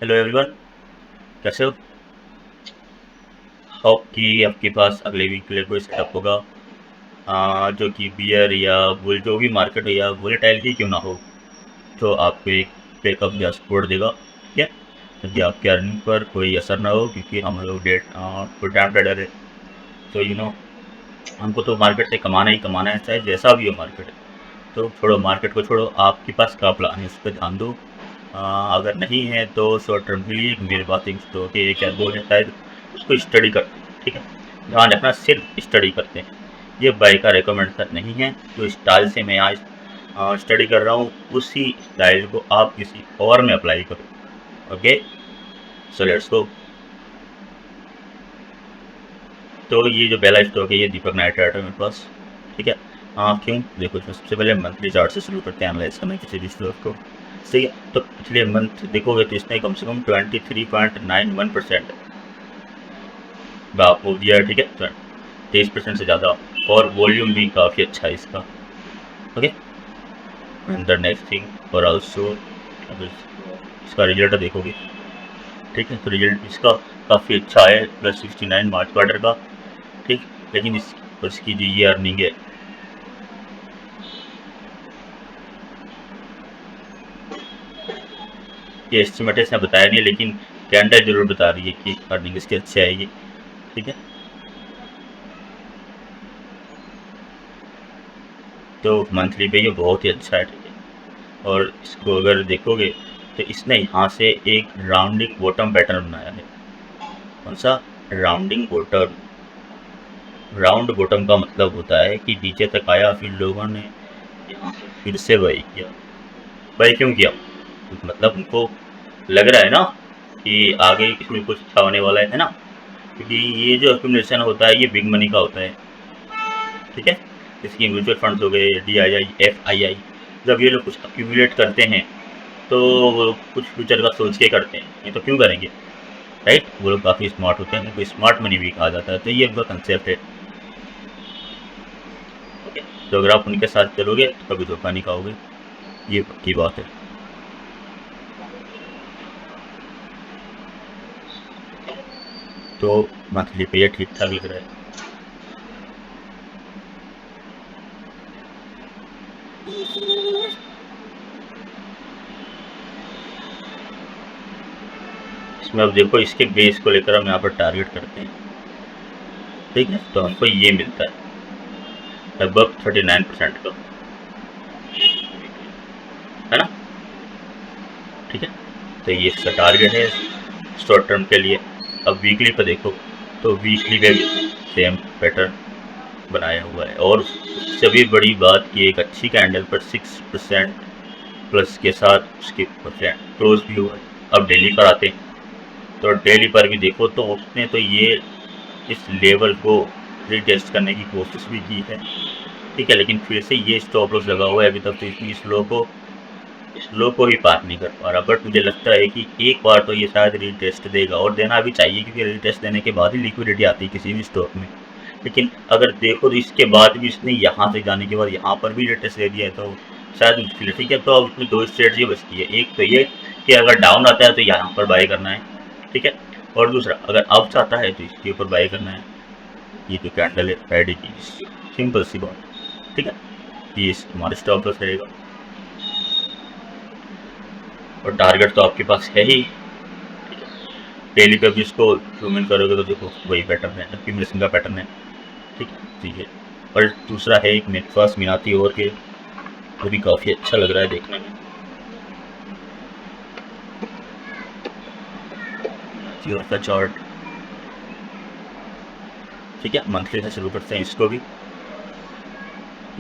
Hello everyone, कैसे हो? Hope कि आपके पास अगले वीक के लिए कोई सेटअप होगा, जो कि बियर या बुल जो भी मार्केट हो या वोलेटाइलिटी क्यों ना हो, तो आपको एक बैकअप या सपोर्ट देगा। ठीक है, ताकि आपके अर्निंग पर कोई असर ना हो, क्योंकि हम लोग फुल टाइम ट्रेडर है। तो हमको तो मार्केट से कमाना ही कमाना है, चाहे जैसा भी हो मार्केट। तो छोड़ो मार्केट को, छोड़ो, आपके पास क्या प्लान है उस पर ध्यान दो। अगर नहीं है तो शॉर्ट टर्म के लिए मेरे पास एक स्टॉक है, एक या दो है शायद, उसको स्टडी कर। ठीक है, ध्यान रखना, सिर्फ स्टडी करते हैं। ये बाई का रिकमेंडेशन नहीं है। जो स्टाइल से मैं आज स्टडी कर रहा हूँ, उसी स्टाइल को आप किसी और में अप्लाई करो। Okay, so let's go. तो ये जो पहला स्टॉक है, ये दीपक नाइट्राइट है मेरे पास। ठीक है, क्यों, देखो, सबसे पहले मंथली चार्ट से शुरू करते हैं एनालाइज करना किसी भी स्टॉक को। सही है, तो पिछले मंथ देखोगे तो इसने कम से कम 23.91% बाप हो दिया है। ठीक है, 23% से ज़्यादा। और वॉल्यूम भी काफ़ी अच्छा है इसका। Okay, and the next thing और ऑल्सो, अगर इसका रिजल्ट देखोगे, ठीक है, तो रिजल्ट इसका काफ़ी अच्छा है, +69 मार्च क्वार्टर का। ठीक, लेकिन इसकी जो ये अर्निंग है, ये एस्टिमेट इसने बताया नहीं है, लेकिन कैंडल जरूर बता रही है कि अर्निंग इसकी अच्छी आएगी। ठीक है, तो मंथली पे ये बहुत ही अच्छा है। ठीक है, और इसको अगर देखोगे तो इसने यहाँ से एक राउंडिंग बॉटम पैटर्न बनाया है। कौन सा? Rounding bottom. राउंड बॉटम का मतलब होता है कि नीचे तक आया, फिर लोगों ने यहाँ से फिर से बाई किया। बाई क्यों किया? मतलब उनको लग रहा है ना कि आगे इसमें कुछ अच्छा होने वाला है ना, क्योंकि ये जो एक्यूमुलेशन होता है, ये बिग मनी का होता है। ठीक है, इसकी म्यूचुअल फंड्स हो गए, DII, FII, जब ये लोग कुछ अक्यूमुलेट करते हैं तो वो कुछ फ्यूचर का सोच के करते हैं, नहीं तो क्यों करेंगे? राइट, वो लोग काफ़ी स्मार्ट होते हैं, उनको स्मार्ट मनी भी कहा जाता है। तो ये उनका कंसेप्ट है। ओके, तो अगर आप उनके साथ चलोगे तो कभी धोखा नहीं खाओगे, ये पक्की बात है। तो मंथली पे ये ठीक ठाक लग रहा है। इसमें अब देखो, इसके बेस को लेकर हम यहाँ पर टारगेट करते हैं। ठीक है, तो हमको ये मिलता है लगभग 39% का, है ना? ठीक है, तो ये इसका टारगेट है शॉर्ट टर्म के लिए। अब वीकली पे देखो, तो वीकली पे भी सेम पैटर्न बनाया हुआ है, और उससे भी बड़ी बात कि एक अच्छी कैंडल पर 6% प्लस के साथ उसके परसेंट क्लोज भी हुआ है। अब डेली पर आते हैं, तो डेली पर भी देखो तो उसने तो ये इस लेवल को रिटेस्ट करने की कोशिश भी की है। ठीक है, लेकिन फिर से ये स्टॉप लॉस लगा हुआ है अभी तक, तो इस लो को ही पार नहीं कर पा रहा। बट मुझे लगता है कि एक बार तो ये शायद रीटेस्ट देगा, और देना भी चाहिए, क्योंकि रीटेस्ट देने के बाद ही लिक्विडिटी आती है किसी भी स्टॉक में। लेकिन अगर देखो तो इसके बाद भी इसने यहाँ से जाने के बाद यहाँ पर भी रीटेस्ट दे दिया है, तो शायद मुश्किल है। ठीक है, तो अब इसमें दो स्ट्रेटजी बचती है। एक तो ये कि अगर डाउन आता है तो यहाँ पर बाय करना है। ठीक है, और दूसरा, अगर अप आता है तो इसके ऊपर बाय करना है। ये जो कैंडल है फ्राइडे की, सिंपल सी बात। ठीक है, ये हमारा स्टॉप लॉस रहेगा, और टारगेट तो आपके पास है ही। डेली पे भी इसको जूम इन करोगे तो देखो वही पैटर्न है, एक्यूमुलेशन का पैटर्न है। ठीक है, ठीक है। और दूसरा है एक मेरे पास मीनाती और के, वो भी काफ़ी अच्छा लग रहा है देखने में। मीनाती और का चार्ट। ठीक है, मंथली से शुरू करते हैं इसको भी।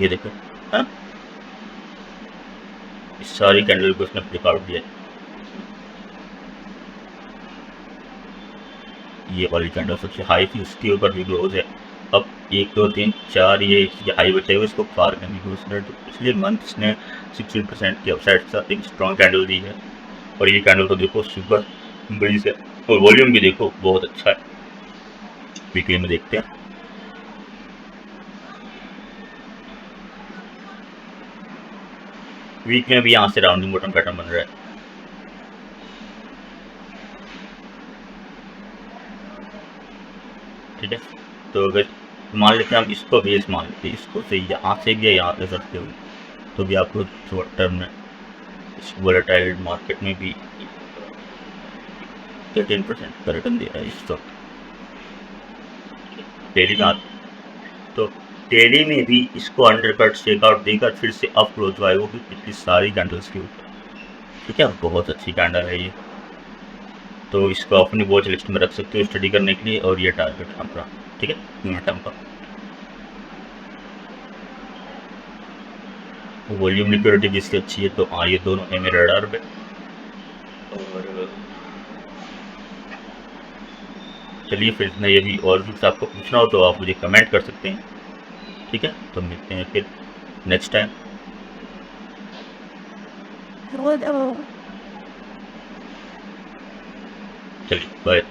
ये देखो, हाँ, इस सारी कैंडल को इसने ब्रेकआउट दिया है। ये वाली कैंडल सबसे हाई थी, उसके ऊपर भी क्लोज है। अब 1 2 3 4 ये हाई बचे हुए, इसको पार करने की कोशिश कर, तो पिछले मंथ इसने 16% की अपसाइड के साथ एक स्ट्रॉन्ग कैंडल दी है। और ये कैंडल तो देखो सुपर बड़ी से, और वॉल्यूम भी देखो बहुत अच्छा है। वीकली में देखते हैं। वीक में भी यहाँ से राउंडिंग बॉटम पैटर्न बन रहा है। ठीक है। तो अगर मान लेते हैं हम इसको बेस मान लेते हैं, इसको से यहाँ से भी यहाँ से सकते हुए, तो भी आपको शॉर्ट टर्म में इस वोलेटाइल मार्केट में भी 13% का रिटर्न दे रहा है इस वक्त डेली का। तो डेली में भी इसको अंडरकट चेकआउट देकर फिर से अप क्लोज आएगा कि पिछली सारी कैंडल्स के ऊपर, ठीक है। बहुत अच्छी कैंडल है ये, तो इसको अपनी वॉच लिस्ट में रख सकते हो स्टडी करने के लिए। और ये टारगेट आपका, ठीक है, मोमेंटम का। वॉल्यूम लिक्विडिटी भी इसकी अच्छी है, तो हाँ ये दोनों है मेरे रडार पे। और चलिए फिर मैं ये भी और कुछ आपको पूछना हो तो आप मुझे कमेंट कर सकते हैं, ठीक है। तो मिलते हैं फिर नेक्स्ट टाइम। चलिए बाय।